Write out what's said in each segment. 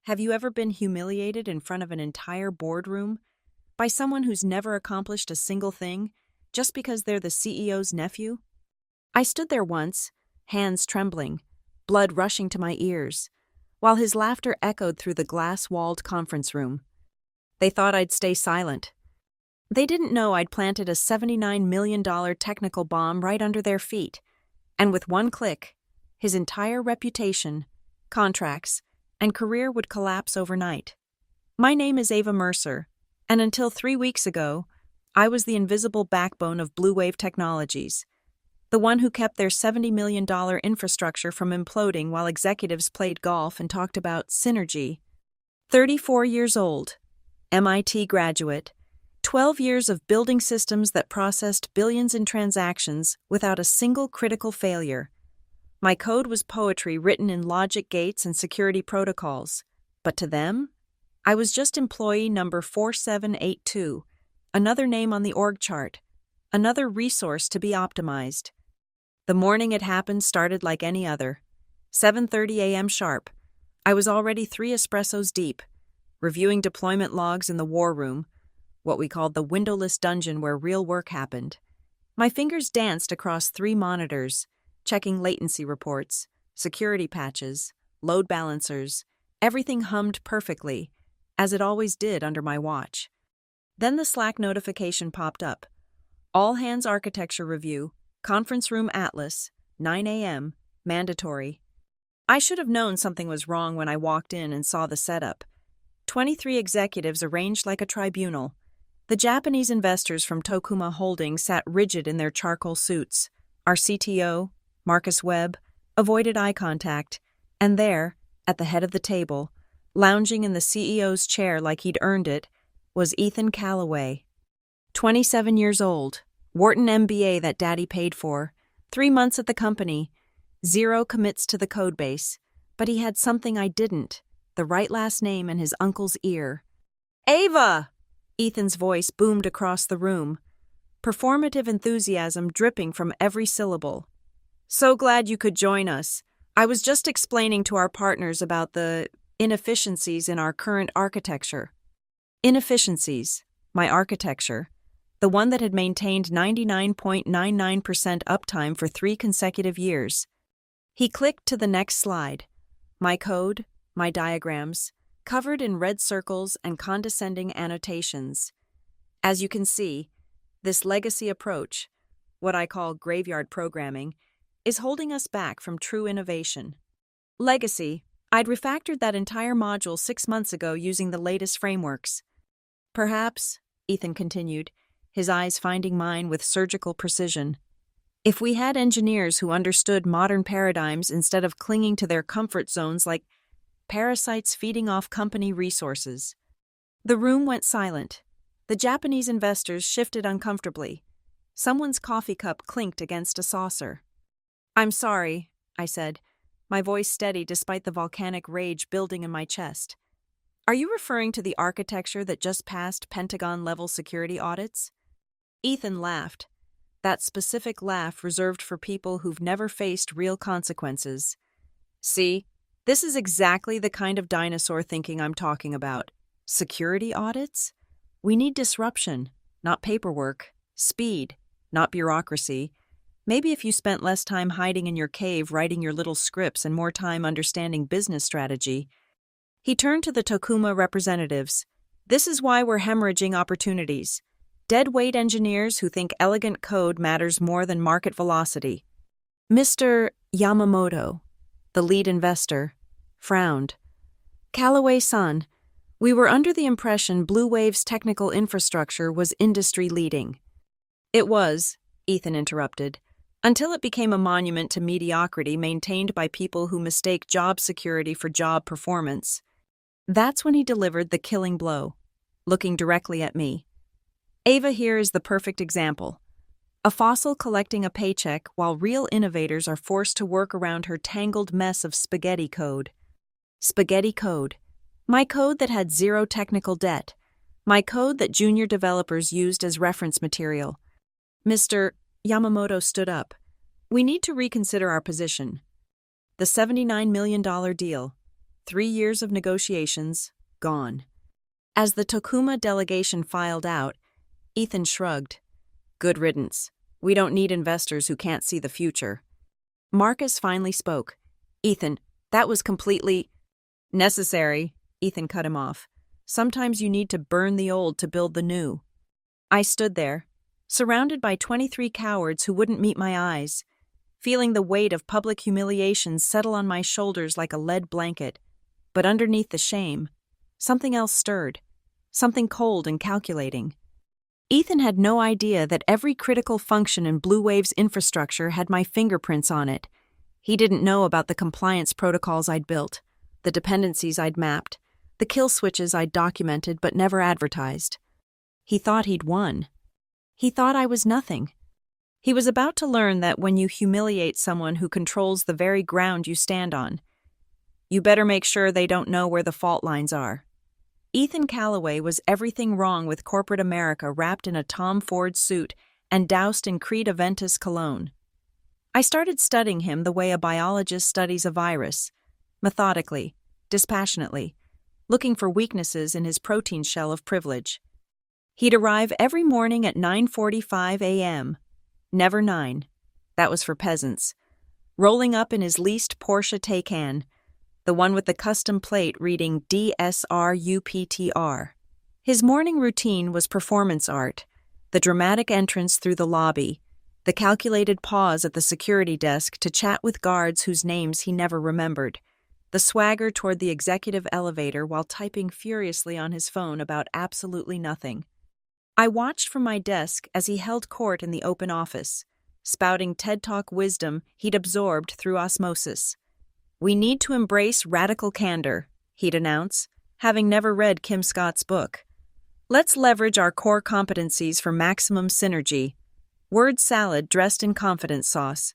Have you ever been humiliated in front of an entire boardroom by someone who's never accomplished a single thing just because they're the CEO's nephew? I stood there once, hands trembling, blood rushing to my ears, while his laughter echoed through the glass-walled conference room. They thought I'd stay silent. They didn't know I'd planted a $79 million technical bomb right under their feet, and with one click, his entire reputation, contracts, and career would collapse overnight. My name is Ava Mercer, and until 3 weeks ago, I was the invisible backbone of Blue Wave Technologies, the one who kept their $70 million infrastructure from imploding while executives played golf and talked about synergy. 34 years old, MIT graduate, 12 years of building systems that processed billions in transactions without a single critical failure. My code was poetry written in logic gates and security protocols, but to them, I was just employee number 4782, another name on the org chart, another resource to be optimized. The morning it happened started like any other. 7:30 a.m. sharp. I was already 3 espressos deep, reviewing deployment logs in the war room, what we called the windowless dungeon where real work happened. My fingers danced across 3 monitors, checking latency reports, security patches, load balancers. Everything hummed perfectly, as it always did under my watch. Then the Slack notification popped up. All hands architecture review, conference room Atlas, 9 a.m., mandatory. I should have known something was wrong when I walked in and saw the setup. 23 executives arranged like a tribunal. The Japanese investors from Tokuma Holdings sat rigid in their charcoal suits. Our CTO, Marcus Webb, avoided eye contact, and there, at the head of the table, lounging in the CEO's chair like he'd earned it, was Ethan Callaway. 27 years old, Wharton MBA that Daddy paid for, 3 months at the company, 0 commits to the codebase, but he had something I didn't, the right last name and his uncle's ear. "Ava!" Ethan's voice boomed across the room, performative enthusiasm dripping from every syllable. "So glad you could join us. I was just explaining to our partners about the inefficiencies in our current architecture." Inefficiencies, my architecture, the one that had maintained 99.99% uptime for 3 consecutive years. He clicked to the next slide. My code, my diagrams, covered in red circles and condescending annotations. As you can see, this legacy approach, what I call graveyard programming, is holding us back from true innovation. Legacy, I'd refactored that entire module 6 months ago using the latest frameworks. Perhaps, Ethan continued, his eyes finding mine with surgical precision, if we had engineers who understood modern paradigms instead of clinging to their comfort zones like parasites feeding off company resources. The room went silent. The Japanese investors shifted uncomfortably. Someone's coffee cup clinked against a saucer. "I'm sorry," I said, my voice steady despite the volcanic rage building in my chest. "Are you referring to the architecture that just passed Pentagon-level security audits?" Ethan laughed, that specific laugh reserved for people who've never faced real consequences. "See, this is exactly the kind of dinosaur thinking I'm talking about. Security audits? We need disruption, not paperwork, speed, not bureaucracy. Maybe if you spent less time hiding in your cave writing your little scripts and more time understanding business strategy." He turned to the Tokuma representatives. "This is why we're hemorrhaging opportunities. Dead-weight engineers who think elegant code matters more than market velocity." Mr. Yamamoto, the lead investor, frowned. "Callaway-san, we were under the impression Blue Wave's technical infrastructure was industry-leading." "It was," Ethan interrupted, "until it became a monument to mediocrity maintained by people who mistake job security for job performance." That's when he delivered the killing blow, looking directly at me. "Ava here is the perfect example. A fossil collecting a paycheck while real innovators are forced to work around her tangled mess of spaghetti code." Spaghetti code. My code that had 0 technical debt. My code that junior developers used as reference material. Mr. Yamamoto stood up. "We need to reconsider our position. The $79 million deal. 3 years of negotiations, gone. As the Tokuma delegation filed out, Ethan shrugged. Good riddance. We don't need investors who can't see the future. Marcus finally spoke. Ethan, that was completely necessary. Ethan cut him off. Sometimes you need to burn the old to build the new. I stood there, surrounded by 23 cowards who wouldn't meet my eyes, feeling the weight of public humiliation settle on my shoulders like a lead blanket. But underneath the shame, something else stirred, something cold and calculating. Ethan had no idea that every critical function in Blue Wave's infrastructure had my fingerprints on it. He didn't know about the compliance protocols I'd built, the dependencies I'd mapped, the kill switches I'd documented but never advertised. He thought he'd won. He thought I was nothing. He was about to learn that when you humiliate someone who controls the very ground you stand on, you better make sure they don't know where the fault lines are. Ethan Calloway was everything wrong with corporate America wrapped in a Tom Ford suit and doused in Creed Aventus cologne. I started studying him the way a biologist studies a virus, methodically, dispassionately, looking for weaknesses in his protein shell of privilege. He'd arrive every morning at 9:45 a.m., never 9. That was for peasants. Rolling up in his leased Porsche Taycan, the one with the custom plate reading DSRUPTR. His morning routine was performance art, the dramatic entrance through the lobby, the calculated pause at the security desk to chat with guards whose names he never remembered, the swagger toward the executive elevator while typing furiously on his phone about absolutely nothing. I watched from my desk as he held court in the open office, spouting TED Talk wisdom he'd absorbed through osmosis. We need to embrace radical candor, he'd announce, having never read Kim Scott's book. Let's leverage our core competencies for maximum synergy. Word salad dressed in confidence sauce.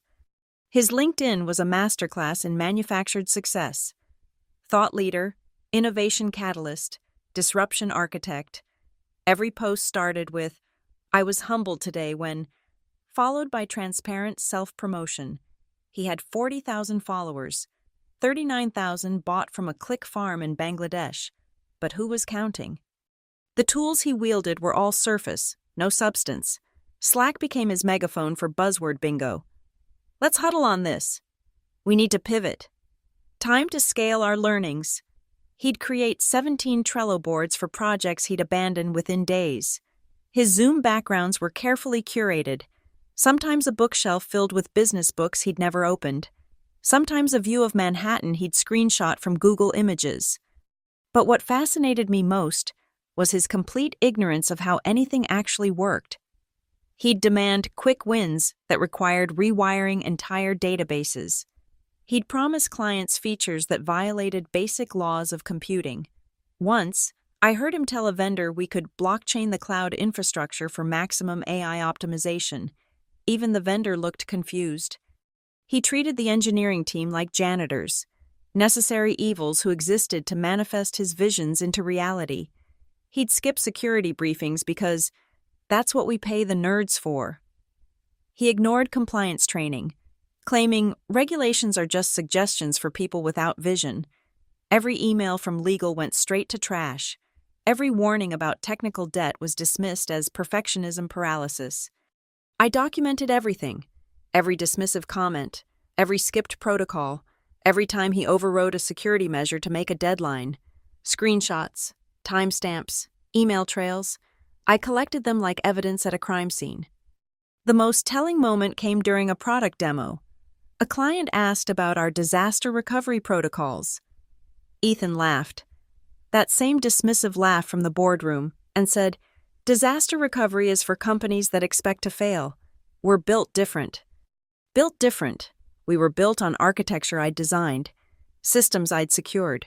His LinkedIn was a masterclass in manufactured success. Thought leader, innovation catalyst, disruption architect. Every post started with, I was humbled today when, followed by transparent self-promotion. He had 40,000 followers, 39,000 bought from a click farm in Bangladesh. But who was counting? The tools he wielded were all surface, no substance. Slack became his megaphone for buzzword bingo. Let's huddle on this. We need to pivot. Time to scale our learnings. He'd create 17 Trello boards for projects he'd abandon within days. His Zoom backgrounds were carefully curated, sometimes a bookshelf filled with business books he'd never opened, sometimes a view of Manhattan he'd screenshot from Google Images. But what fascinated me most was his complete ignorance of how anything actually worked. He'd demand quick wins that required rewiring entire databases. He'd promise clients features that violated basic laws of computing. Once, I heard him tell a vendor we could blockchain the cloud infrastructure for maximum AI optimization. Even the vendor looked confused. He treated the engineering team like janitors, necessary evils who existed to manifest his visions into reality. He'd skip security briefings because that's what we pay the nerds for. He ignored compliance training, claiming regulations are just suggestions for people without vision. Every email from legal went straight to trash. Every warning about technical debt was dismissed as perfectionism paralysis. I documented everything, every dismissive comment, every skipped protocol, every time he overrode a security measure to make a deadline. Screenshots, timestamps, email trails. I collected them like evidence at a crime scene. The most telling moment came during a product demo. A client asked about our disaster recovery protocols. Ethan laughed, that same dismissive laugh from the boardroom, and said, Disaster recovery is for companies that expect to fail. We're built different. Built different. We were built on architecture I'd designed, systems I'd secured,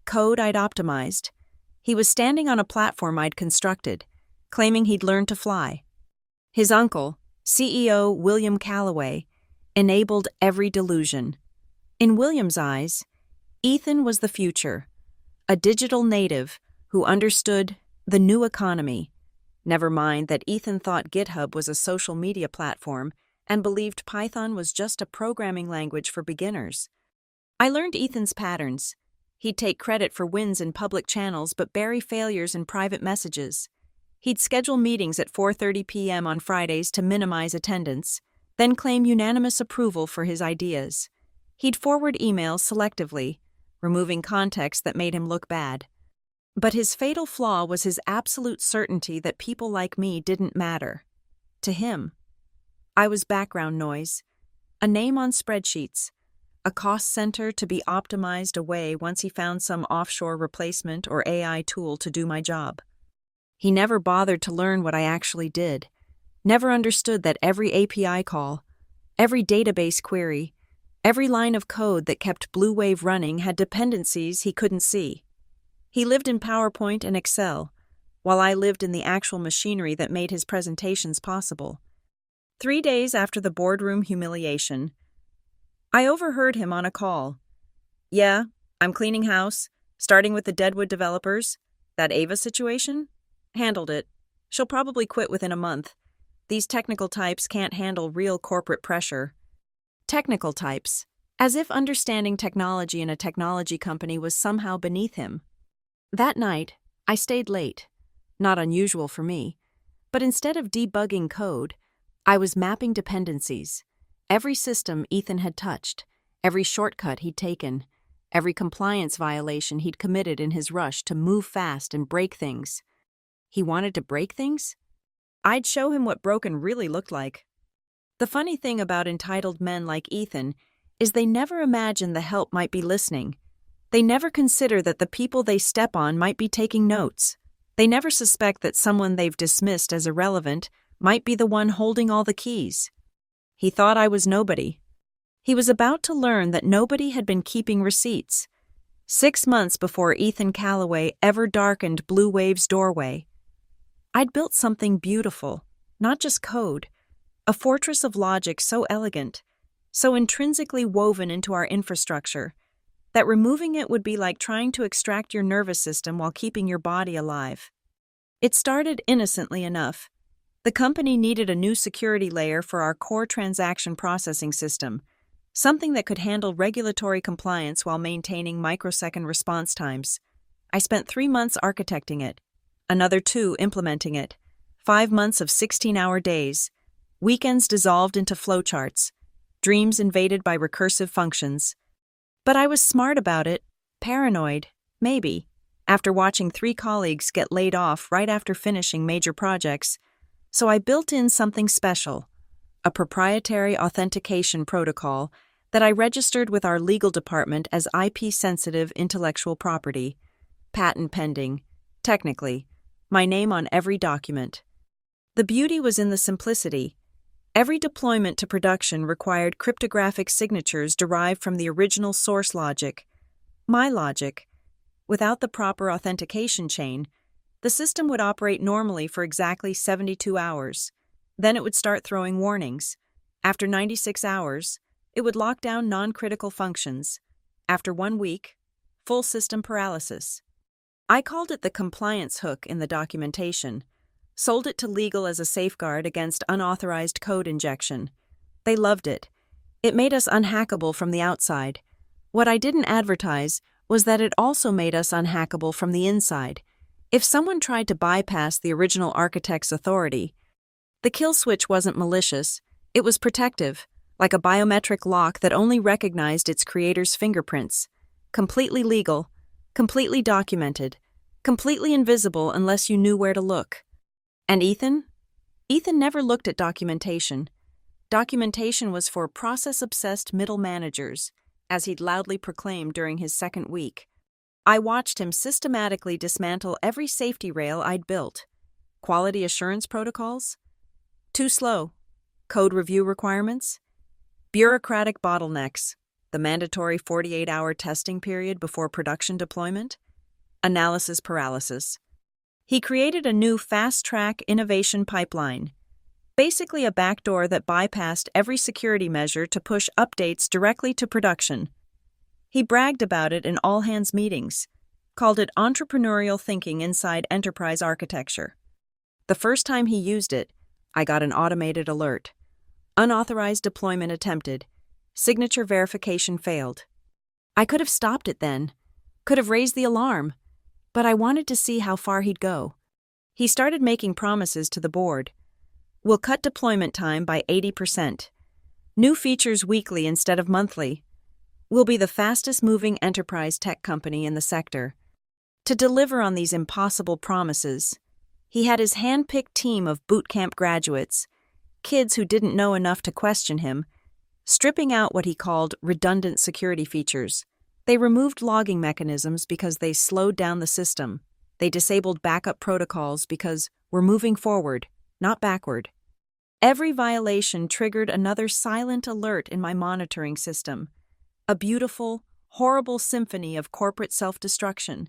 code I'd optimized. He was standing on a platform I'd constructed, claiming he'd learned to fly. His uncle, CEO William Calloway, enabled every delusion. In William's eyes, Ethan was the future, a digital native who understood the new economy. Never mind that Ethan thought GitHub was a social media platform and believed Python was just a programming language for beginners. I learned Ethan's patterns. He'd take credit for wins in public channels but bury failures in private messages. He'd schedule meetings at 4:30 p.m. on Fridays to minimize attendance, then claim unanimous approval for his ideas. He'd forward emails selectively, removing context that made him look bad. But his fatal flaw was his absolute certainty that people like me didn't matter. To him, I was background noise, a name on spreadsheets, a cost center to be optimized away once he found some offshore replacement or AI tool to do my job. He never bothered to learn what I actually did, never understood that every API call, every database query, every line of code that kept Blue Wave running had dependencies he couldn't see. He lived in PowerPoint and Excel, while I lived in the actual machinery that made his presentations possible. 3 days after the boardroom humiliation, I overheard him on a call. "Yeah, I'm cleaning house, starting with the Deadwood developers. That Ava situation? Handled it. She'll probably quit within a month. These technical types can't handle real corporate pressure." Technical types, as if understanding technology in a technology company was somehow beneath him. That night, I stayed late. Not unusual for me. But instead of debugging code, I was mapping dependencies. Every system Ethan had touched, every shortcut he'd taken, every compliance violation he'd committed in his rush to move fast and break things. He wanted to break things? I'd show him what broken really looked like. The funny thing about entitled men like Ethan is they never imagine the help might be listening. They never consider that the people they step on might be taking notes. They never suspect that someone they've dismissed as irrelevant might be the one holding all the keys. He thought I was nobody. He was about to learn that nobody had been keeping receipts. 6 months before Ethan Calloway ever darkened Blue Wave's doorway. I'd built something beautiful, not just code, a fortress of logic so elegant, so intrinsically woven into our infrastructure, that removing it would be like trying to extract your nervous system while keeping your body alive. It started innocently enough. The company needed a new security layer for our core transaction processing system, something that could handle regulatory compliance while maintaining microsecond response times. I spent 3 months architecting it, another 2 implementing it, 5 months of 16-hour days, weekends dissolved into flowcharts, dreams invaded by recursive functions. But I was smart about it, paranoid, maybe, after watching 3 colleagues get laid off right after finishing major projects. So I built in something special, a proprietary authentication protocol that I registered with our legal department as IP-sensitive intellectual property, patent pending, technically, my name on every document. The beauty was in the simplicity. Every deployment to production required cryptographic signatures derived from the original source logic, my logic. Without the proper authentication chain, the system would operate normally for exactly 72 hours. Then it would start throwing warnings. After 96 hours, it would lock down non-critical functions. After 1 week, full system paralysis. I called it the compliance hook in the documentation, sold it to legal as a safeguard against unauthorized code injection. They loved it. It made us unhackable from the outside. What I didn't advertise was that it also made us unhackable from the inside. If someone tried to bypass the original architect's authority, the kill switch wasn't malicious, it was protective, like a biometric lock that only recognized its creator's fingerprints. Completely legal, completely documented, completely invisible unless you knew where to look. And Ethan? Ethan never looked at documentation. Documentation was for process-obsessed middle managers, as he'd loudly proclaimed during his 2nd week. I watched him systematically dismantle every safety rail I'd built. Quality assurance protocols? Too slow. Code review requirements? Bureaucratic bottlenecks. The mandatory 48-hour testing period before production deployment? Analysis paralysis. He created a new fast-track innovation pipeline, basically a backdoor that bypassed every security measure to push updates directly to production. He bragged about it in all-hands meetings, called it entrepreneurial thinking inside enterprise architecture. The first time he used it, I got an automated alert. Unauthorized deployment attempted. Signature verification failed. I could have stopped it then, Could have raised the alarm, but I wanted to see how far he'd go. He started making promises to the board. We'll cut deployment time by 80%. New features weekly instead of monthly. We'll be the fastest-moving enterprise tech company in the sector. To deliver on these impossible promises, he had his hand-picked team of boot camp graduates, kids who didn't know enough to question him, stripping out what he called redundant security features. They removed logging mechanisms because they slowed down the system. They disabled backup protocols because we're moving forward, not backward. Every violation triggered another silent alert in my monitoring system. A beautiful, horrible symphony of corporate self-destruction,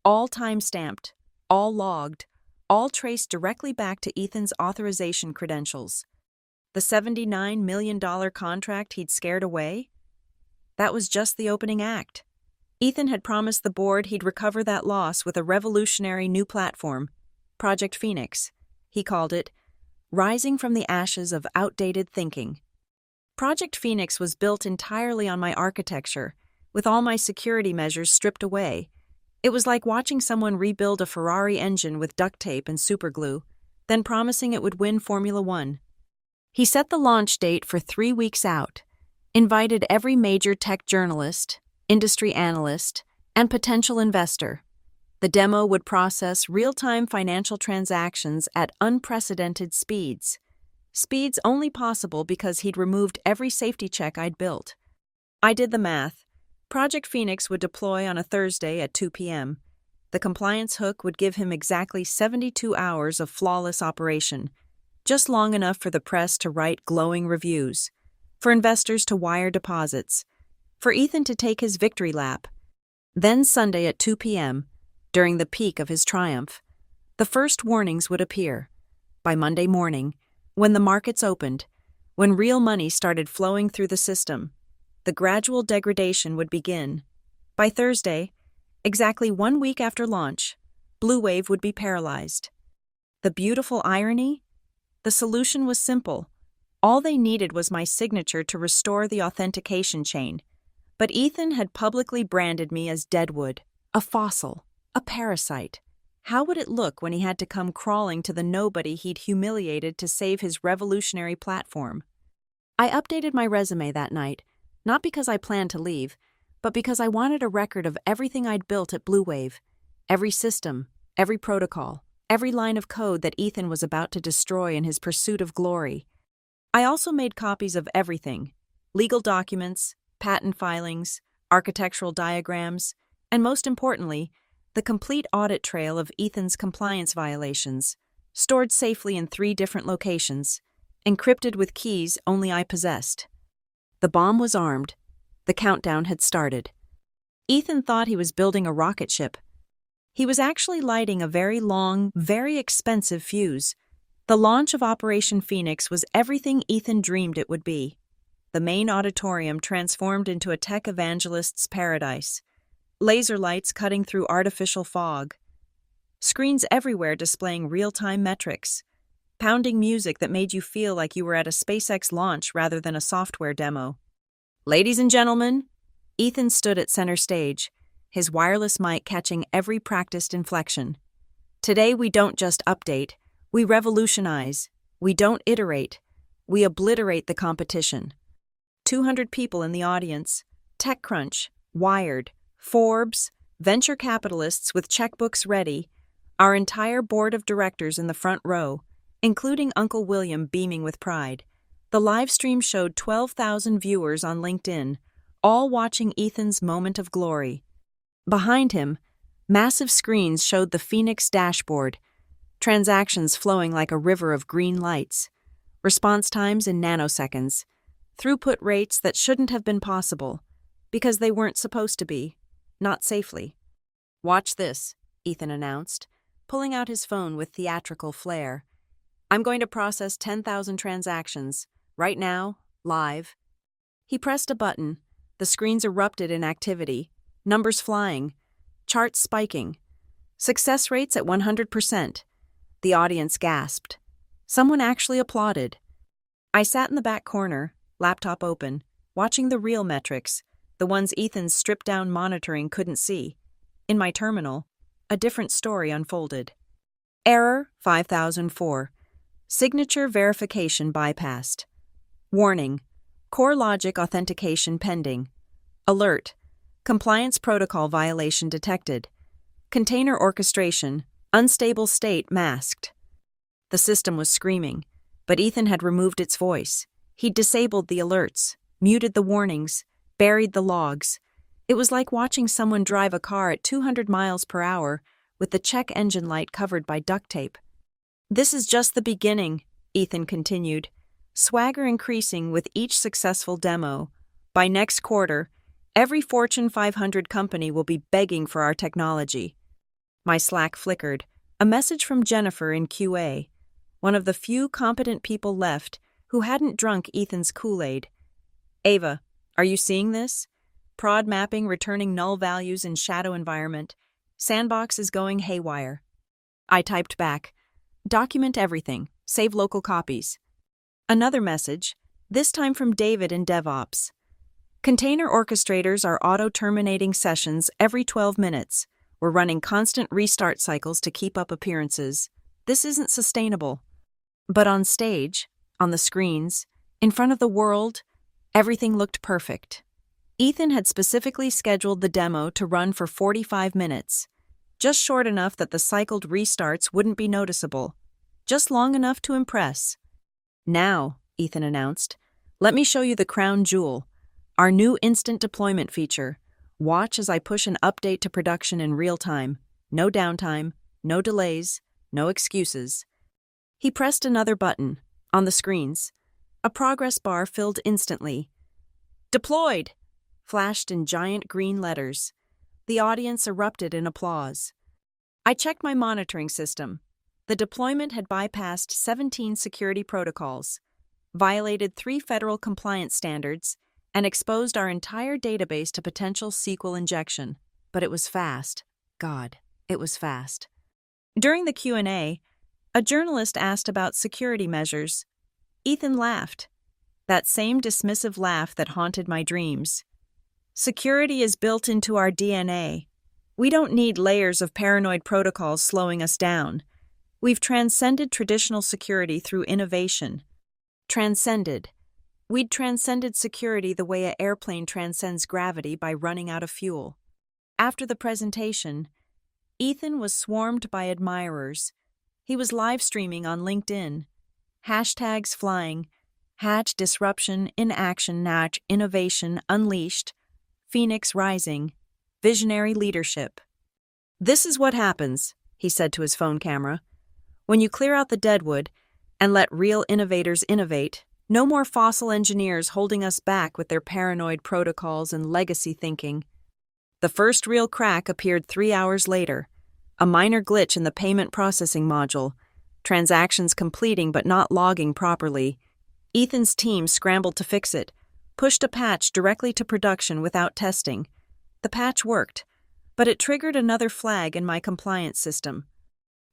all time-stamped, all logged, all traced directly back to Ethan's authorization credentials. The $79 million contract he'd scared away? That was just the opening act. Ethan had promised the board he'd recover that loss with a revolutionary new platform, Project Phoenix. He called it, rising from the ashes of outdated thinking. Project Phoenix was built entirely on my architecture, with all my security measures stripped away. It was like watching someone rebuild a Ferrari engine with duct tape and superglue, then promising it would win Formula One. He set the launch date for 3 weeks out, invited every major tech journalist, industry analyst, and potential investor. The demo would process real-time financial transactions at unprecedented speeds. Speeds only possible because he'd removed every safety check I'd built. I did the math. Project Phoenix would deploy on a Thursday at 2 p.m. The compliance hook would give him exactly 72 hours of flawless operation, just long enough for the press to write glowing reviews, for investors to wire deposits, for Ethan to take his victory lap. Then Sunday at 2 p.m., during the peak of his triumph, the first warnings would appear. By Monday morning, when the markets opened, when real money started flowing through the system, the gradual degradation would begin. By Thursday, exactly 1 week after launch, Blue Wave would be paralyzed. The beautiful irony? The solution was simple. All they needed was my signature to restore the authentication chain. But Ethan had publicly branded me as deadwood, a fossil, a parasite. How would it look when he had to come crawling to the nobody he'd humiliated to save his revolutionary platform? I updated my resume that night, not because I planned to leave, but because I wanted a record of everything I'd built at Blue Wave, every system, every protocol, every line of code that Ethan was about to destroy in his pursuit of glory. I also made copies of everything: legal documents, patent filings, architectural diagrams, and most importantly, the complete audit trail of Ethan's compliance violations, stored safely in 3 different locations, encrypted with keys only I possessed. The bomb was armed. The countdown had started. Ethan thought he was building a rocket ship. He was actually lighting a very long, very expensive fuse. The launch of Operation Phoenix was everything Ethan dreamed it would be. The main auditorium transformed into a tech evangelist's paradise. Laser lights cutting through artificial fog. Screens everywhere displaying real-time metrics. Pounding music that made you feel like you were at a SpaceX launch rather than a software demo. Ladies and gentlemen, Ethan stood at center stage, his wireless mic catching every practiced inflection. Today we don't just update, we revolutionize. We don't iterate, we obliterate the competition. 200 people in the audience, TechCrunch, Wired, Forbes, venture capitalists with checkbooks ready, our entire board of directors in the front row, including Uncle William beaming with pride. The live stream showed 12,000 viewers on LinkedIn, all watching Ethan's moment of glory. Behind him, massive screens showed the Phoenix dashboard, transactions flowing like a river of green lights, response times in nanoseconds, throughput rates that shouldn't have been possible, because they weren't supposed to be, not safely. "Watch this," Ethan announced, pulling out his phone with theatrical flair. "I'm going to process 10,000 transactions, right now, live." He pressed a button. The screens erupted in activity, numbers flying, charts spiking, success rates at 100%. The audience gasped. Someone actually applauded. I sat in the back corner, laptop open, watching the real metrics, the ones Ethan's stripped-down monitoring couldn't see. In my terminal, a different story unfolded. Error 5004. Signature verification bypassed. Warning. Core logic authentication pending. Alert. Compliance protocol violation detected. Container orchestration. Unstable state masked. The system was screaming, but Ethan had removed its voice. He'd disabled the alerts, muted the warnings, buried the logs. It was like watching someone drive a car at 200 miles per hour with the check engine light covered by duct tape. "This is just the beginning," Ethan continued, swagger increasing with each successful demo. "By next quarter, every Fortune 500 company will be begging for our technology." My Slack flickered. A message from Jennifer in QA, one of the few competent people left who hadn't drunk Ethan's Kool-Aid. "Ava, are you seeing this? Prod mapping returning null values in shadow environment. Sandbox is going haywire." I typed back, "Document everything. Save local copies." Another message, this time from David in DevOps. "Container orchestrators are auto-terminating sessions every 12 minutes. We're running constant restart cycles to keep up appearances. This isn't sustainable." But on stage, on the screens, in front of the world, everything looked perfect. Ethan had specifically scheduled the demo to run for 45 minutes, just short enough that the cycled restarts wouldn't be noticeable, just long enough to impress. "Now," Ethan announced, "let me show you the crown jewel, our new instant deployment feature. Watch as I push an update to production in real time. No downtime, no delays, no excuses." He pressed another button. On the screens, a progress bar filled instantly. "Deployed!" flashed in giant green letters. The audience erupted in applause. I checked my monitoring system. The deployment had bypassed 17 security protocols, violated 3 federal compliance standards, and exposed our entire database to potential SQL injection. But it was fast. God, it was fast. During the Q&A, a journalist asked about security measures. Ethan laughed. That same dismissive laugh that haunted my dreams. "Security is built into our DNA. We don't need layers of paranoid protocols slowing us down. We've transcended traditional security through innovation." Transcended. We'd transcended security the way an airplane transcends gravity by running out of fuel. After the presentation, Ethan was swarmed by admirers. He was live streaming on LinkedIn. Hashtags flying. Hatch disruption, inaction, natch, innovation, unleashed, Phoenix rising, visionary leadership. "This is what happens," he said to his phone camera. "When you clear out the deadwood and let real innovators innovate, no more fossil engineers holding us back with their paranoid protocols and legacy thinking." The first real crack appeared 3 hours later. A minor glitch in the payment processing module. Transactions completing but not logging properly. Ethan's team scrambled to fix it, pushed a patch directly to production without testing. The patch worked, but it triggered another flag in my compliance system.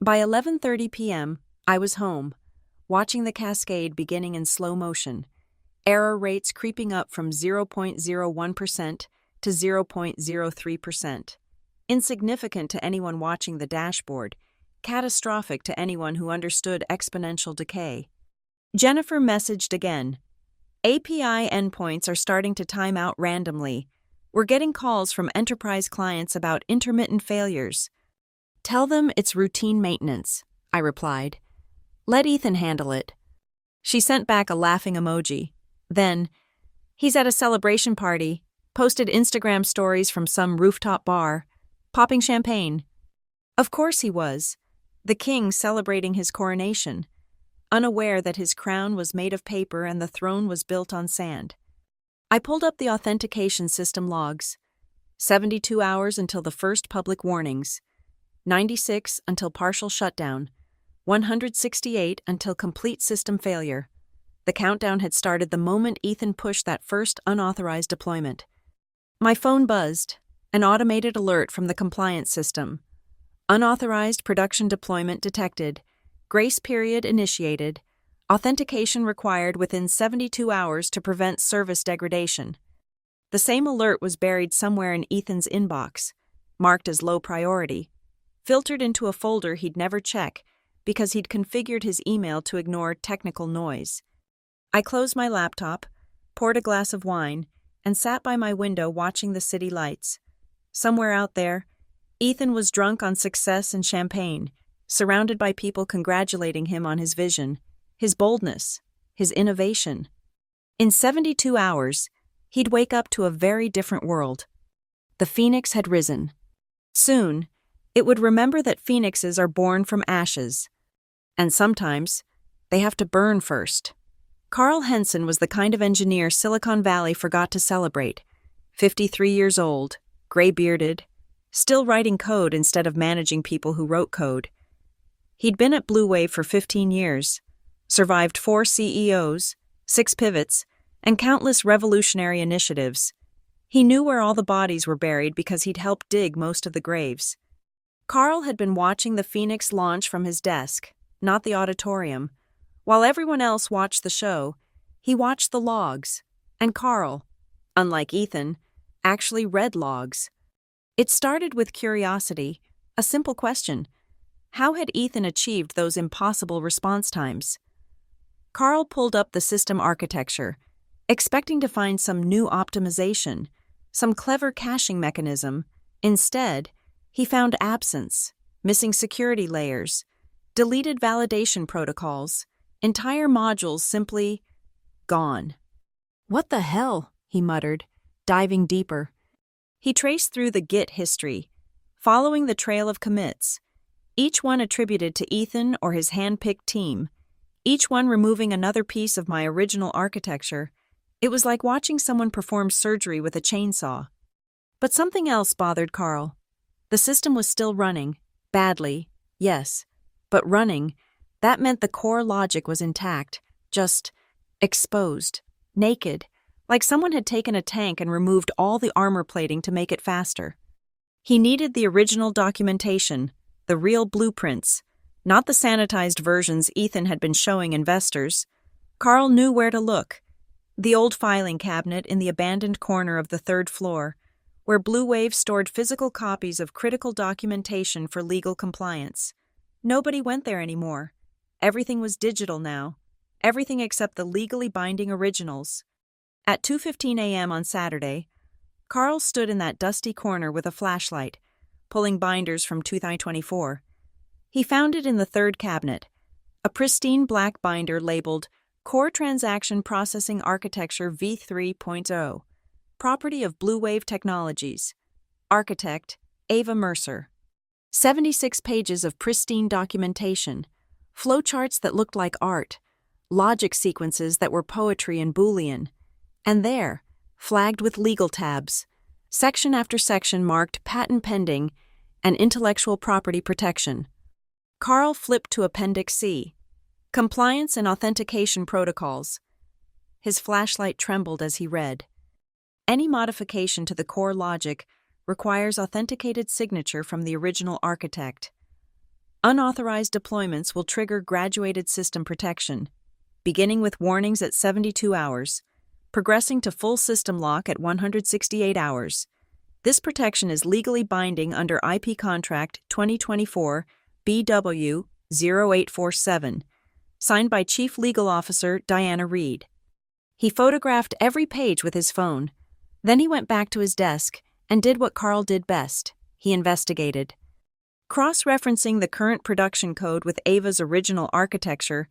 By 11:30 p.m., I was home, watching the cascade beginning in slow motion, error rates creeping up from 0.01% to 0.03%. Insignificant to anyone watching the dashboard, catastrophic to anyone who understood exponential decay. Jennifer messaged again. "API endpoints are starting to time out randomly. We're getting calls from enterprise clients about intermittent failures." "Tell them it's routine maintenance," I replied. "Let Ethan handle it." She sent back a laughing emoji. Then, "He's at a celebration party, posted Instagram stories from some rooftop bar, popping champagne." Of course he was. The king celebrating his coronation, unaware that his crown was made of paper and the throne was built on sand. I pulled up the authentication system logs. 72 hours until the first public warnings. 96 until partial shutdown. 168 until complete system failure. The countdown had started the moment Ethan pushed that first unauthorized deployment. My phone buzzed, an automated alert from the compliance system. Unauthorized production deployment detected. Grace period initiated. Authentication required within 72 hours to prevent service degradation. The same alert was buried somewhere in Ethan's inbox. marked as low priority, filtered into a folder he'd never check because he'd configured his email to ignore technical noise. I closed my laptop, poured a glass of wine, and sat by my window watching the city lights. Somewhere out there, Ethan was drunk on success and champagne, surrounded by people congratulating him on his vision, his boldness, his innovation. In 72 hours, he'd wake up to a very different world. The phoenix had risen. Soon, it would remember that phoenixes are born from ashes. And sometimes, they have to burn first. Carl Henson was the kind of engineer Silicon Valley forgot to celebrate. 53 years old, gray-bearded, still writing code instead of managing people who wrote code. He'd been at Blue Wave for 15 years, survived 4 CEOs, 6 pivots, and countless revolutionary initiatives. He knew where all the bodies were buried because he'd helped dig most of the graves. Carl had been watching the Phoenix launch from his desk, not the auditorium. While everyone else watched the show, he watched the logs, and Carl, unlike Ethan, actually read logs. It started with curiosity, a simple question. How had Ethan achieved those impossible response times? Carl pulled up the system architecture, expecting to find some new optimization, some clever caching mechanism. Instead, he found absence, missing security layers, deleted validation protocols, entire modules simply gone. "What the hell?" he muttered, diving deeper. He traced through the Git history, following the trail of commits, each one attributed to Ethan or his hand-picked team, each one removing another piece of my original architecture. It was like watching someone perform surgery with a chainsaw. But something else bothered Carl. The system was still running, badly, yes, but running. That meant the core logic was intact, just exposed, naked, like someone had taken a tank and removed all the armor plating to make it faster. He needed the original documentation, the real blueprints, not the sanitized versions Ethan had been showing investors. Carl knew where to look. The old filing cabinet in the abandoned corner of the 3rd floor, where Blue Wave stored physical copies of critical documentation for legal compliance. Nobody went there anymore. Everything was digital now, everything except the legally binding originals. At 2:15 a.m. on Saturday, Carl stood in that dusty corner with a flashlight, pulling binders from 2024. He found it in the 3rd cabinet, a pristine black binder labeled Core Transaction Processing Architecture v3.0, property of Blue Wave Technologies. Architect, Ava Mercer. 76 pages of pristine documentation, flowcharts that looked like art, logic sequences that were poetry and Boolean. And there, flagged with legal tabs, section after section marked patent pending and intellectual property protection. Carl flipped to Appendix C, Compliance and Authentication Protocols. His flashlight trembled as he read. Any modification to the core logic requires authenticated signature from the original architect. Unauthorized deployments will trigger graduated system protection, beginning with warnings at 72 hours, progressing to full system lock at 168 hours. This protection is legally binding under IP Contract 2024 BW 0847, signed by Chief Legal Officer Diana Reed. He photographed every page with his phone. Then he went back to his desk and did what Carl did best. He investigated. Cross-referencing the current production code with Ava's original architecture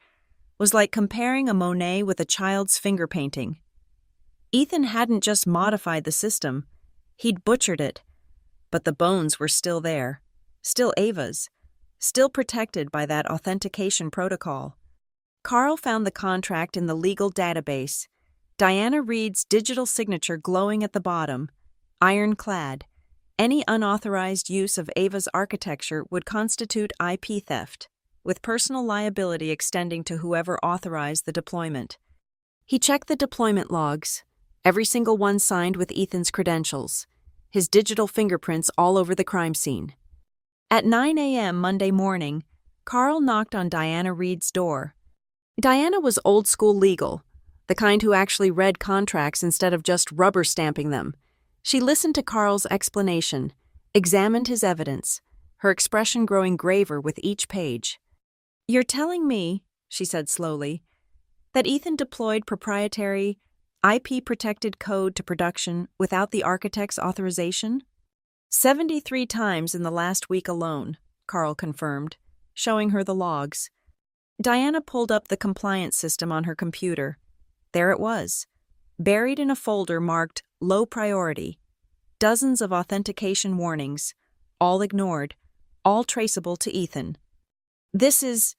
was like comparing a Monet with a child's finger painting. Ethan hadn't just modified the system, he'd butchered it. But the bones were still there, still Ava's, still protected by that authentication protocol. Carl found the contract in the legal database, Diana Reed's digital signature glowing at the bottom, ironclad. Any unauthorized use of Ava's architecture would constitute IP theft, with personal liability extending to whoever authorized the deployment. He checked the deployment logs, every single one signed with Ethan's credentials, his digital fingerprints all over the crime scene. At 9 a.m. Monday morning, Carl knocked on Diana Reed's door. Diana was old-school legal, the kind who actually read contracts instead of just rubber stamping them. She listened to Carl's explanation, examined his evidence, her expression growing graver with each page. "You're telling me," she said slowly, "that Ethan deployed proprietary, IP-protected code to production without the architect's authorization?" 73 times in the last week alone, Carl confirmed, showing her the logs. Diana pulled up the compliance system on her computer. There it was, buried in a folder marked low priority. Dozens of authentication warnings, all ignored, all traceable to Ethan. "This is,"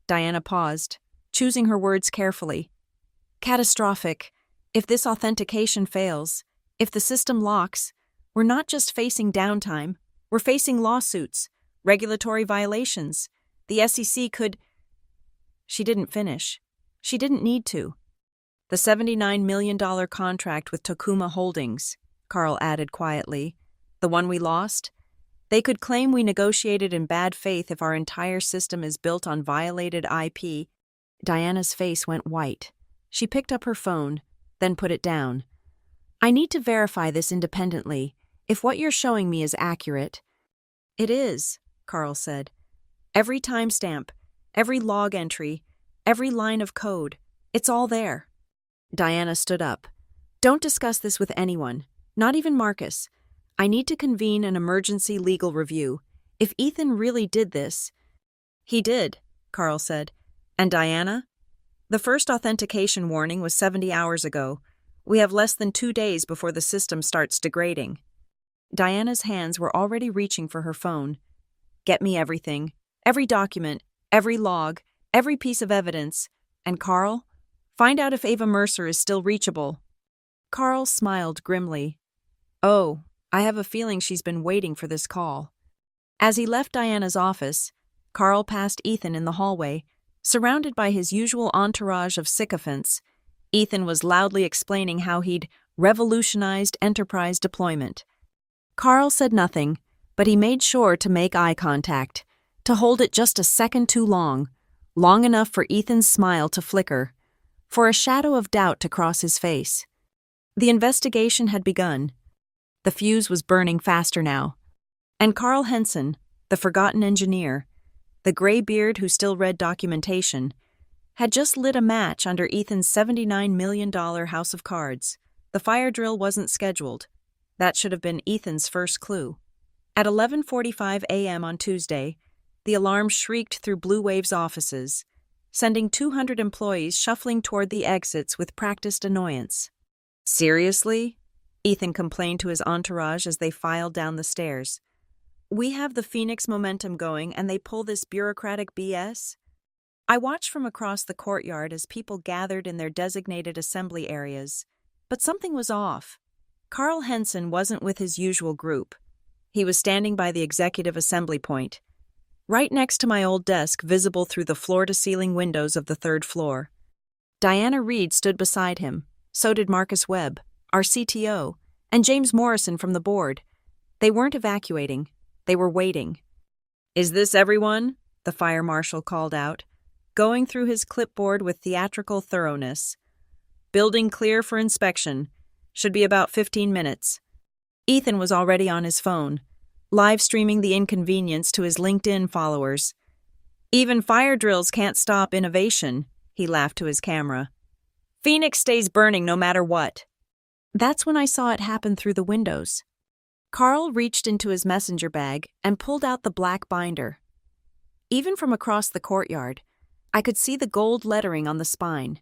Diana paused, choosing her words carefully, "catastrophic. If this authentication fails, if the system locks, we're not just facing downtime, we're facing lawsuits, regulatory violations. The SEC could—" She didn't finish. She didn't need to. "The $79 million contract with Tokuma Holdings," Carl added quietly, "the one we lost? They could claim we negotiated in bad faith if our entire system is built on violated IP." Diana's face went white. She picked up her phone, then put it down. "I need to verify this independently. If what you're showing me is accurate—" "It is," Carl said. "Every timestamp, every log entry, every line of code, it's all there." Diana stood up. "Don't discuss this with anyone, not even Marcus. I need to convene an emergency legal review. If Ethan really did this—" "He did," Carl said. "And Diana? The first authentication warning was 70 hours ago. We have less than 2 days before the system starts degrading." Diana's hands were already reaching for her phone. "Get me everything. Every document, every log, every piece of evidence. And Carl, find out if Ava Mercer is still reachable." Carl smiled grimly. "Oh, I have a feeling she's been waiting for this call." As he left Diana's office, Carl passed Ethan in the hallway. Surrounded by his usual entourage of sycophants, Ethan was loudly explaining how he'd revolutionized enterprise deployment. Carl said nothing, but he made sure to make eye contact, to hold it just a second too long, long enough for Ethan's smile to flicker, for a shadow of doubt to cross his face. The investigation had begun. The fuse was burning faster now. And Carl Henson, the forgotten engineer, the gray-beard who still read documentation, had just lit a match under Ethan's $79 million house of cards. The fire drill wasn't scheduled. That should have been Ethan's first clue. At 11:45 a.m. on Tuesday, the alarm shrieked through Blue Wave's offices, sending 200 employees shuffling toward the exits with practiced annoyance. "Seriously?" Ethan complained to his entourage as they filed down the stairs. "We have the Phoenix momentum going and they pull this bureaucratic BS?" I watched from across the courtyard as people gathered in their designated assembly areas, but something was off. Carl Henson wasn't with his usual group. He was standing by the executive assembly point, right next to my old desk visible through the floor-to-ceiling windows of the 3rd floor. Diana Reed stood beside him, so did Marcus Webb, our CTO, and James Morrison from the board. They weren't evacuating. They were waiting. "Is this everyone?" the fire marshal called out, going through his clipboard with theatrical thoroughness. "Building clear for inspection. Should be about 15 minutes. Ethan was already on his phone, live streaming the inconvenience to his LinkedIn followers. "Even fire drills can't stop innovation," he laughed to his camera. "Phoenix stays burning no matter what." That's when I saw it happen through the windows. Carl reached into his messenger bag and pulled out the black binder. Even from across the courtyard, I could see the gold lettering on the spine.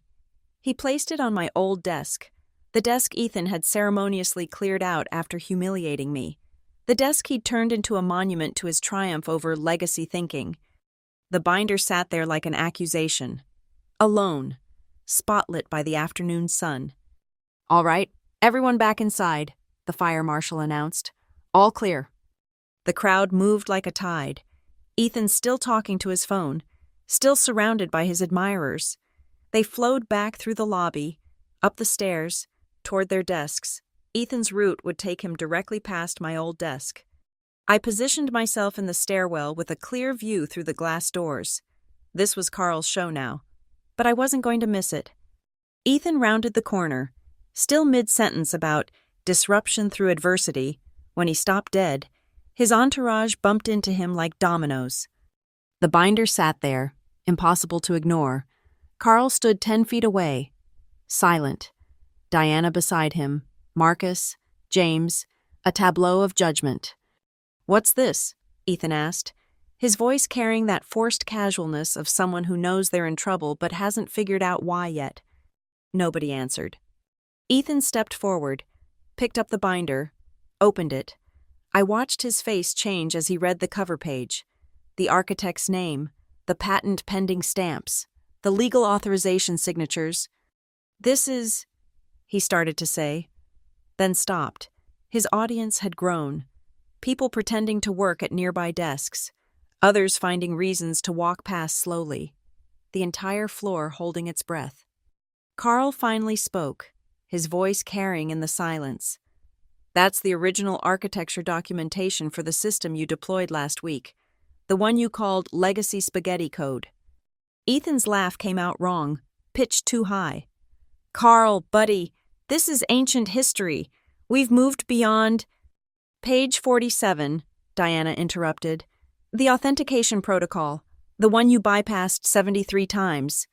He placed it on my old desk, the desk Ethan had ceremoniously cleared out after humiliating me, the desk he'd turned into a monument to his triumph over legacy thinking. The binder sat there like an accusation, alone, spotlit by the afternoon sun. "All right, everyone back inside," the fire marshal announced. "All clear." The crowd moved like a tide, Ethan still talking to his phone, still surrounded by his admirers. They flowed back through the lobby, up the stairs, toward their desks. Ethan's route would take him directly past my old desk. I positioned myself in the stairwell with a clear view through the glass doors. This was Carl's show now, but I wasn't going to miss it. Ethan rounded the corner, still mid-sentence about disruption through adversity, when he stopped dead, His entourage bumped into him like dominoes. The binder sat there, impossible to ignore. Carl stood 10 feet away, silent. Diana beside him, Marcus, James, a tableau of judgment. "What's this?" Ethan asked, his voice carrying that forced casualness of someone who knows they're in trouble but hasn't figured out why yet. Nobody answered. Ethan stepped forward, picked up the binder, opened it. I watched his face change as he read the cover page. The architect's name, the patent pending stamps, the legal authorization signatures. "This is," he started to say, then stopped. His audience had grown. People pretending to work at nearby desks, others finding reasons to walk past slowly, the entire floor holding its breath. Carl finally spoke, his voice carrying in the silence. "That's the original architecture documentation for the system you deployed last week, the one you called Legacy Spaghetti Code." Ethan's laugh came out wrong, pitched too high. "Carl, buddy, this is ancient history. We've moved beyond—" "Page 47, Diana interrupted. "The authentication protocol, the one you bypassed 73 times.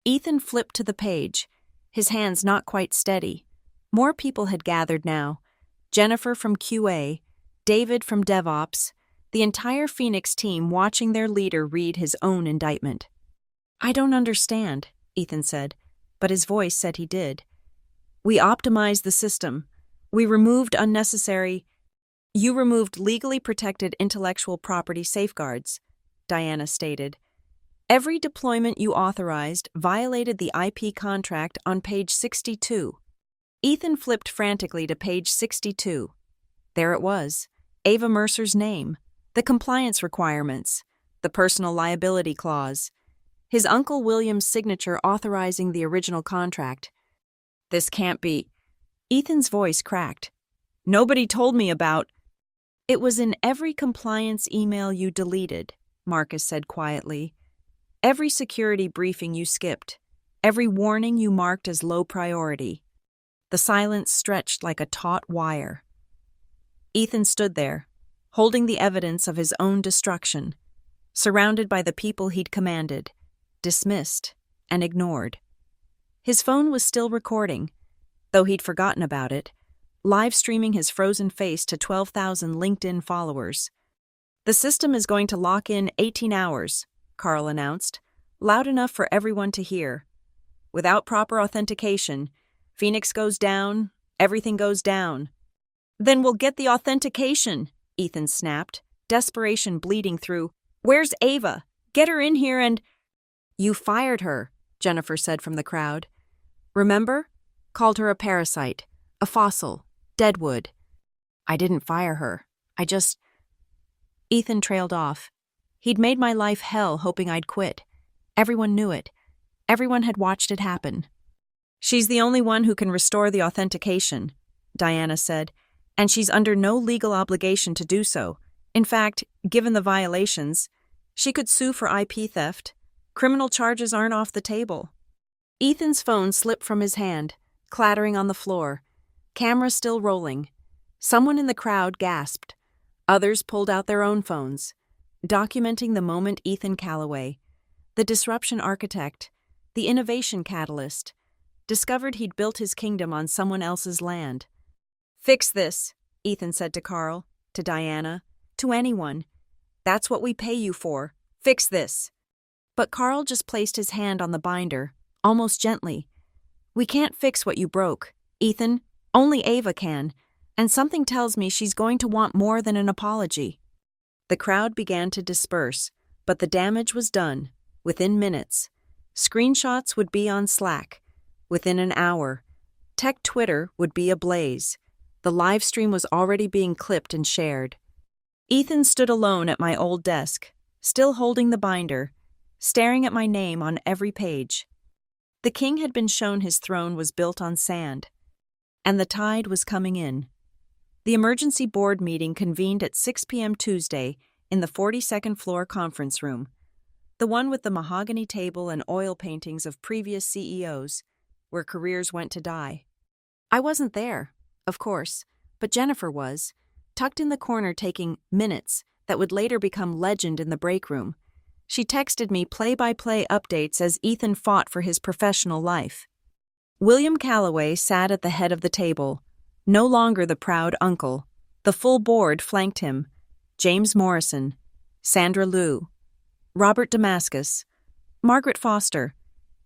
Ethan flipped to the page, his hands not quite steady. More people had gathered now. Jennifer from QA, David from DevOps, the entire Phoenix team watching their leader read his own indictment. "I don't understand," Ethan said, but his voice said he did. "We optimized the system. We removed unnecessary—" "You removed legally protected intellectual property safeguards," Diana stated. "Every deployment you authorized violated the IP contract on page 62. Ethan flipped frantically to page 62. There it was, Ava Mercer's name, the compliance requirements, the personal liability clause, his Uncle William's signature authorizing the original contract. "This can't be—" Ethan's voice cracked. "Nobody told me about—" "It was in every compliance email you deleted," Marcus said quietly. "Every security briefing you skipped, every warning you marked as low priority." The silence stretched like a taut wire. Ethan stood there, holding the evidence of his own destruction, surrounded by the people he'd commanded, dismissed, and ignored. His phone was still recording, though he'd forgotten about it, live streaming his frozen face to 12,000 LinkedIn followers. "The system is going to lock in 18 hours, Carl announced, loud enough for everyone to hear. "Without proper authentication, Phoenix goes down, everything goes down." "Then we'll get the authentication," Ethan snapped, desperation bleeding through. "Where's Ava? Get her in here and—" "You fired her," Jennifer said from the crowd. "Remember? Called her a parasite, a fossil, deadwood." "I didn't fire her. I just—" Ethan trailed off. He'd made my life hell hoping I'd quit. Everyone knew it. Everyone had watched it happen. "She's the only one who can restore the authentication," Diana said, "and she's under no legal obligation to do so. In fact, given the violations, she could sue for IP theft. Criminal charges aren't off the table." Ethan's phone slipped from his hand, clattering on the floor. Camera still rolling. Someone in the crowd gasped. Others pulled out their own phones, documenting the moment. Ethan Calloway, the disruption architect, the innovation catalyst, discovered he'd built his kingdom on someone else's land. "Fix this," Ethan said to Carl, to Diana, to anyone. "That's what we pay you for. Fix this." But Carl just placed his hand on the binder, almost gently. "We can't fix what you broke, Ethan. Only Ava can, and something tells me she's going to want more than an apology." The crowd began to disperse, but the damage was done, within minutes. Screenshots would be on Slack. Within an hour, Tech Twitter would be ablaze. The live stream was already being clipped and shared. Ethan stood alone at my old desk, still holding the binder, staring at my name on every page. The king had been shown his throne was built on sand, and the tide was coming in. The emergency board meeting convened at 6 p.m. Tuesday in the 42nd floor conference room, the one with the mahogany table and oil paintings of previous CEOs, where careers went to die. I wasn't there, of course, but Jennifer was. tucked in the corner taking minutes that would later become legend in the break room. She texted me play-by-play updates as Ethan fought for his professional life. William Calloway sat at the head of the table, no longer the proud uncle. The full board flanked him: James Morrison, Sandra Liu, Robert Damascus, Margaret Foster,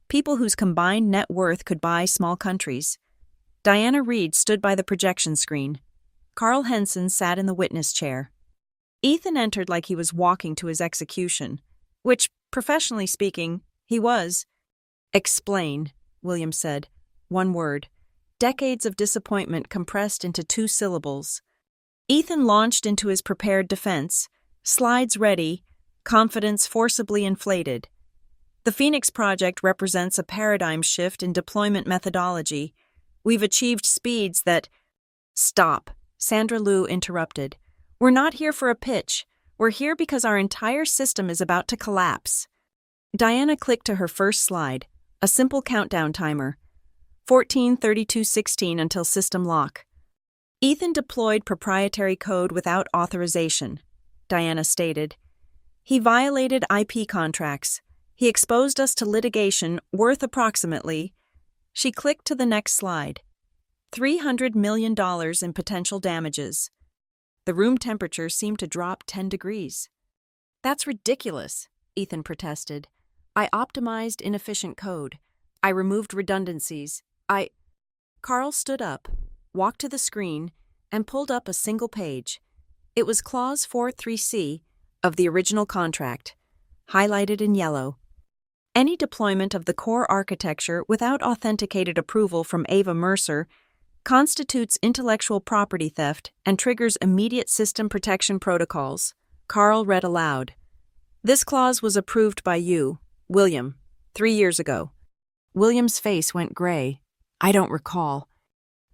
people whose combined net worth could buy small countries. Diana Reed stood by the projection screen. Carl Henson sat in the witness chair. Ethan entered like he was walking to his execution, which, professionally speaking, he was. "Explain," William said. One word. Decades of disappointment compressed into 2 syllables. Ethan launched into his prepared defense, slides ready, confidence forcibly inflated. The Phoenix Project represents a paradigm shift in deployment methodology. We've achieved speeds that— "Stop," Sandra Liu interrupted. "We're not here for a pitch. We're here because our entire system is about to collapse." Diana clicked to her first slide, a simple countdown timer. 14:32:16 until system lock. "Ethan deployed proprietary code without authorization," Diana stated. "He violated IP contracts. He exposed us to litigation worth approximately—" She clicked to the next slide. $300 million in potential damages. The room temperature seemed to drop 10 degrees. "That's ridiculous," Ethan protested. "I optimized inefficient code. I removed redundancies. Carl stood up, walked to the screen, and pulled up a single page. It was Clause 43C of the original contract, highlighted in yellow. Any deployment of the core architecture without authenticated approval from Ava Mercer constitutes intellectual property theft and triggers immediate system protection protocols. Carl read aloud. "This clause was approved by you, William, 3 years ago." William's face went gray. "I don't recall."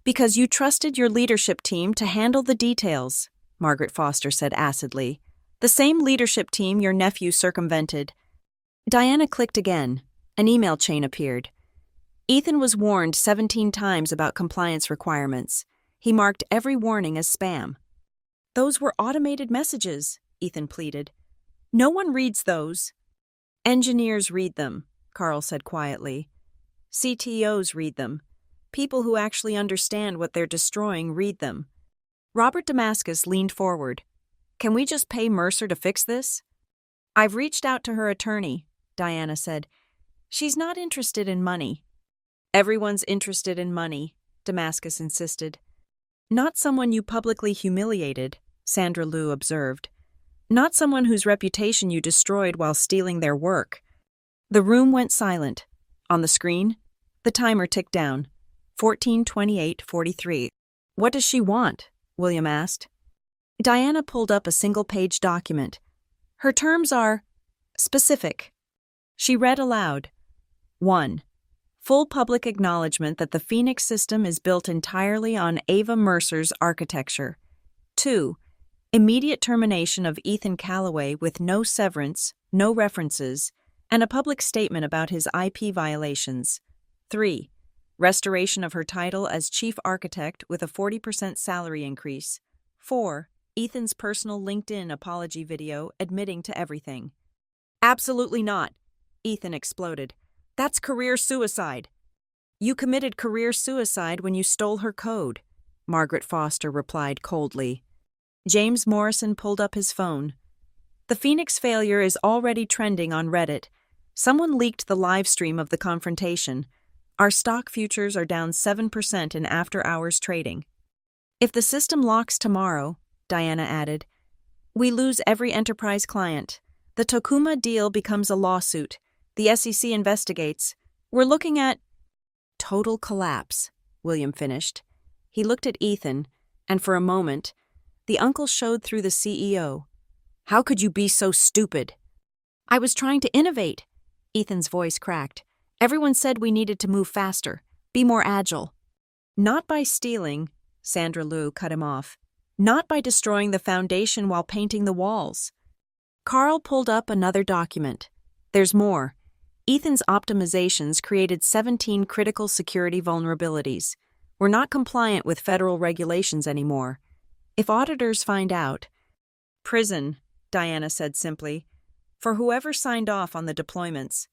"Because you trusted your leadership team to handle the details," Margaret Foster said acidly. "The same leadership team your nephew circumvented." Diana clicked again. An email chain appeared. Ethan was warned 17 times about compliance requirements. He marked every warning as spam. "Those were automated messages," Ethan pleaded. "No one reads those." "Engineers read them," Carl said quietly. "CTOs read them. People who actually understand what they're destroying read them." Robert Damascus leaned forward. "Can we just pay Mercer to fix this?" "I've reached out to her attorney," Diana said. "She's not interested in money." "Everyone's interested in money," Damascus insisted. "Not someone you publicly humiliated," Sandra Liu observed. "Not someone whose reputation you destroyed while stealing their work." The room went silent. On the screen, the timer ticked down. 14:28:43. "What does she want?" William asked. Diana pulled up a single-page document. "Her terms are specific." She read aloud. 1. Full public acknowledgement that the Phoenix system is built entirely on Ava Mercer's architecture. 2. Immediate termination of Ethan Calloway with no severance, no references, and a public statement about his IP violations. 3. Restoration of her title as chief architect with a 40% salary increase. 4. Ethan's personal LinkedIn apology video admitting to everything. "Absolutely not," Ethan exploded. "That's career suicide." "You committed career suicide when you stole her code," Margaret Foster replied coldly. James Morrison pulled up his phone. "The Phoenix failure is already trending on Reddit. Someone leaked the live stream of the confrontation. Our stock futures are down 7% in after-hours trading." "If the system locks tomorrow," Diana added, "we lose every enterprise client. The Tokuma deal becomes a lawsuit. The SEC investigates. We're looking at—" "Total collapse," William finished. He looked at Ethan, and for a moment, the uncle showed through the CEO. "How could you be so stupid?" "I was trying to innovate," Ethan's voice cracked. "Everyone said we needed to move faster, be more agile." "Not by stealing," Sandra Liu cut him off. "Not by destroying the foundation while painting the walls." Carl pulled up another document. "There's more. Ethan's optimizations created 17 critical security vulnerabilities. We're not compliant with federal regulations anymore. If auditors find out, prison, Diana said simply, for whoever signed off on the deployments.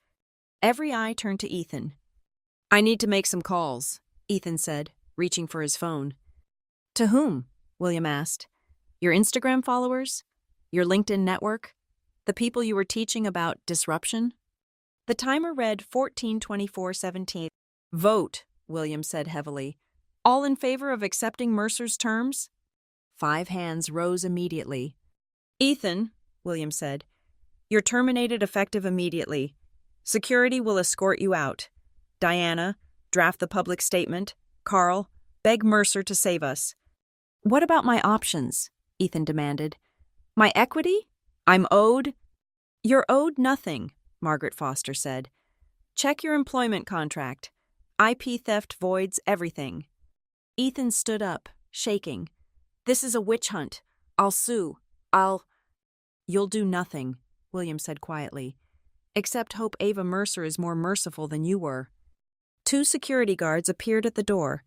Every eye turned to Ethan. I need to make some calls, Ethan said, reaching for his phone. To whom? William asked. Your Instagram followers? Your LinkedIn network? The people you were teaching about disruption? The timer read 14:24:17. Vote, William said heavily. All in favor of accepting Mercer's terms? 5 hands rose immediately. Ethan, William said, you're terminated effective immediately. Security will escort you out. Diana, draft the public statement. Carl, beg Mercer to save us. What about my options? Ethan demanded. My equity? I'm owed? You're owed nothing, Margaret Foster said. Check your employment contract. IP theft voids everything. Ethan stood up, shaking. This is a witch hunt. I'll sue. You'll do nothing, William said quietly. Except hope Ava Mercer is more merciful than you were. 2 security guards appeared at the door.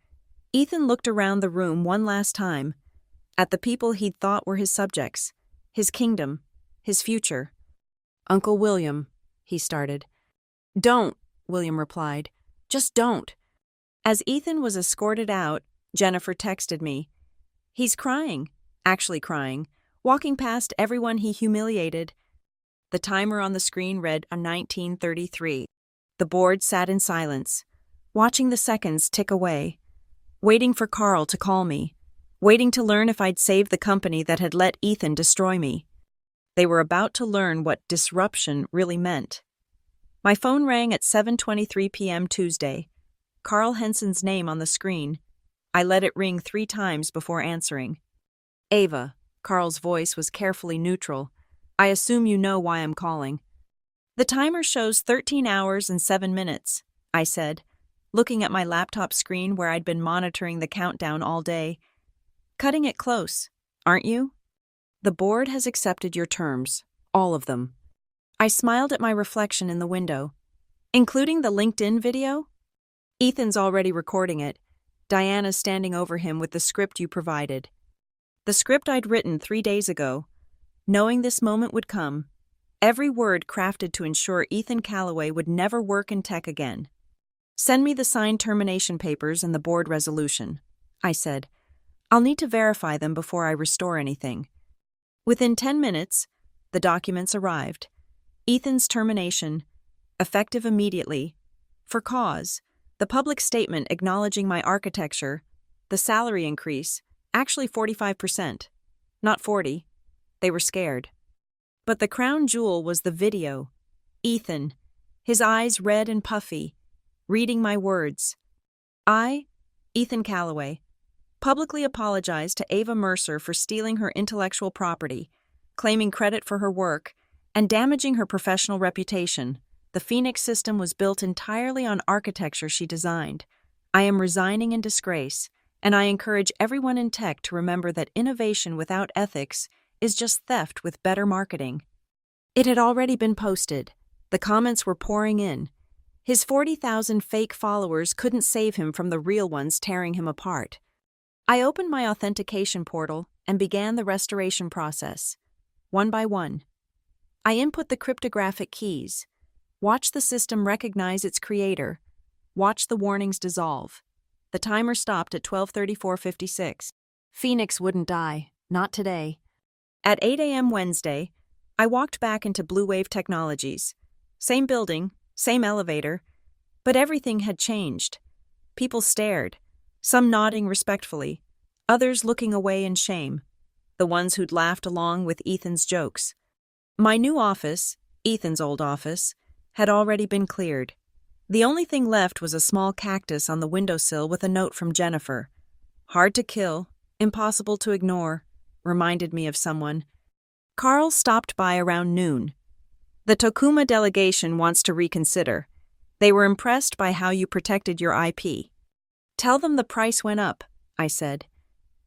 Ethan looked around the room one last time, at the people he'd thought were his subjects, his kingdom, his future. Uncle William, he started. Don't, William replied. Just don't. As Ethan was escorted out, Jennifer texted me. He's crying, actually crying, walking past everyone he humiliated. The timer on the screen read a 19:33. The board sat in silence, watching the seconds tick away, waiting for Carl to call me, waiting to learn if I'd saved the company that had let Ethan destroy me. They were about to learn what disruption really meant. My phone rang at 7:23 p.m. Tuesday. Carl Henson's name on the screen. I let it ring 3 times before answering. Ava, Carl's voice was carefully neutral. I assume you know why I'm calling. The timer shows 13 hours and 7 minutes, I said, looking at my laptop screen where I'd been monitoring the countdown all day. Cutting it close, aren't you? The board has accepted your terms, all of them. I smiled at my reflection in the window. Including the LinkedIn video? Ethan's already recording it. Diana's standing over him with the script you provided. The script I'd written 3 days ago, knowing this moment would come, every word crafted to ensure Ethan Calloway would never work in tech again. Send me the signed termination papers and the board resolution, I said. I'll need to verify them before I restore anything. Within 10 minutes, the documents arrived. Ethan's termination, effective immediately, for cause, the public statement acknowledging my architecture, the salary increase, actually 45%, not 40. They were scared. But the crown jewel was the video. Ethan, his eyes red and puffy, reading my words. I, Ethan Calloway, publicly apologized to Ava Mercer for stealing her intellectual property, claiming credit for her work, and damaging her professional reputation. The Phoenix system was built entirely on architecture she designed. I am resigning in disgrace, and I encourage everyone in tech to remember that innovation without ethics is just theft with better marketing. It had already been posted. The comments were pouring in. His 40,000 fake followers couldn't save him from the real ones tearing him apart. I opened my authentication portal and began the restoration process, one by one. I input the cryptographic keys, watch the system recognize its creator, watch the warnings dissolve. The timer stopped at 12:34:56. Phoenix wouldn't die, not today. At 8 a.m. Wednesday, I walked back into Blue Wave Technologies. Same building, same elevator, but everything had changed. People stared, some nodding respectfully, others looking away in shame, the ones who'd laughed along with Ethan's jokes. My new office, Ethan's old office, had already been cleared. The only thing left was a small cactus on the windowsill with a note from Jennifer. Hard to kill, impossible to ignore, reminded me of someone. Carl stopped by around noon. The Tokuma delegation wants to reconsider. They were impressed by how you protected your IP. Tell them the price went up, I said.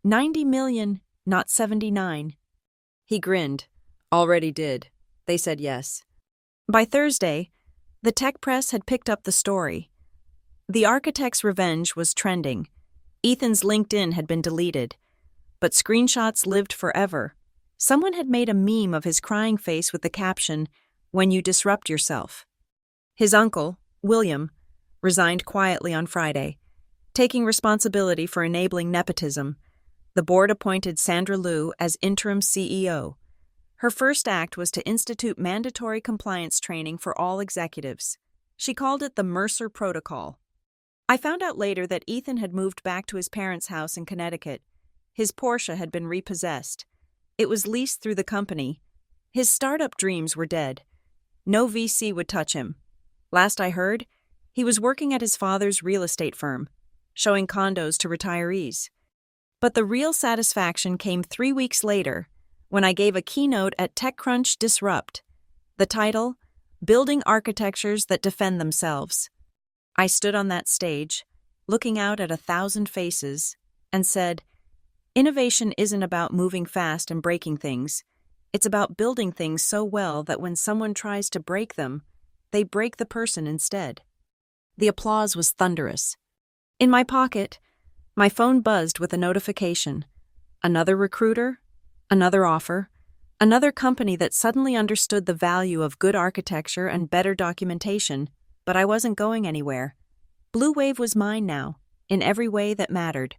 90 million, not 79. He grinned. Already did. They said yes. By Thursday, the tech press had picked up the story. The architect's revenge was trending. Ethan's LinkedIn had been deleted. but screenshots lived forever. Someone had made a meme of his crying face with the caption, "When you disrupt yourself." His uncle, William, resigned quietly on Friday, taking responsibility for enabling nepotism. The board appointed Sandra Liu as interim CEO. Her first act was to institute mandatory compliance training for all executives. She called it the Mercer Protocol. I found out later that Ethan had moved back to his parents' house in Connecticut. His Porsche had been repossessed. It was leased through the company. His startup dreams were dead. No VC would touch him. Last I heard, he was working at his father's real estate firm, showing condos to retirees. But the real satisfaction came 3 weeks later, when I gave a keynote at TechCrunch Disrupt. The title, Building Architectures That Defend Themselves. I stood on that stage, looking out at 1,000 faces, and said, innovation isn't about moving fast and breaking things. It's about building things so well that when someone tries to break them, they break the person instead. The applause was thunderous. In my pocket, my phone buzzed with a notification. Another recruiter, another offer, another company that suddenly understood the value of good architecture and better documentation, but I wasn't going anywhere. Blue Wave was mine now, in every way that mattered.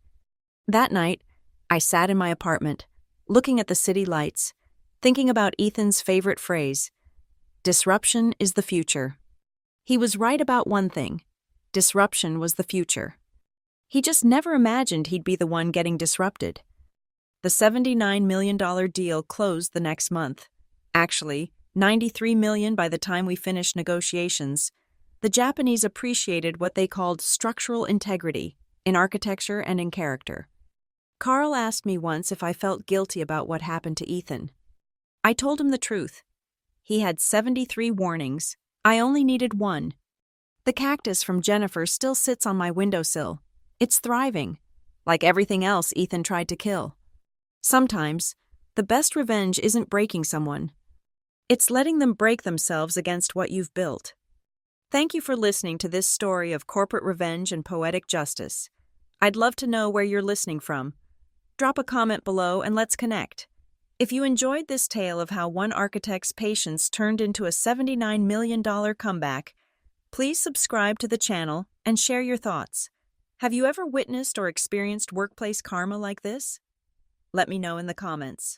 That night, I sat in my apartment, looking at the city lights, thinking about Ethan's favorite phrase, disruption is the future. He was right about one thing. Disruption was the future. He just never imagined he'd be the one getting disrupted. The $79 million deal closed the next month. Actually, $93 million by the time we finished negotiations. The Japanese appreciated what they called structural integrity in architecture and in character. Carl asked me once if I felt guilty about what happened to Ethan. I told him the truth. He had 73 warnings. I only needed one. The cactus from Jennifer still sits on my windowsill. It's thriving, like everything else Ethan tried to kill. Sometimes, the best revenge isn't breaking someone. It's letting them break themselves against what you've built. Thank you for listening to this story of corporate revenge and poetic justice. I'd love to know where you're listening from. Drop a comment below and let's connect. If you enjoyed this tale of how one architect's patience turned into a $79 million comeback, please subscribe to the channel and share your thoughts. Have you ever witnessed or experienced workplace karma like this? Let me know in the comments.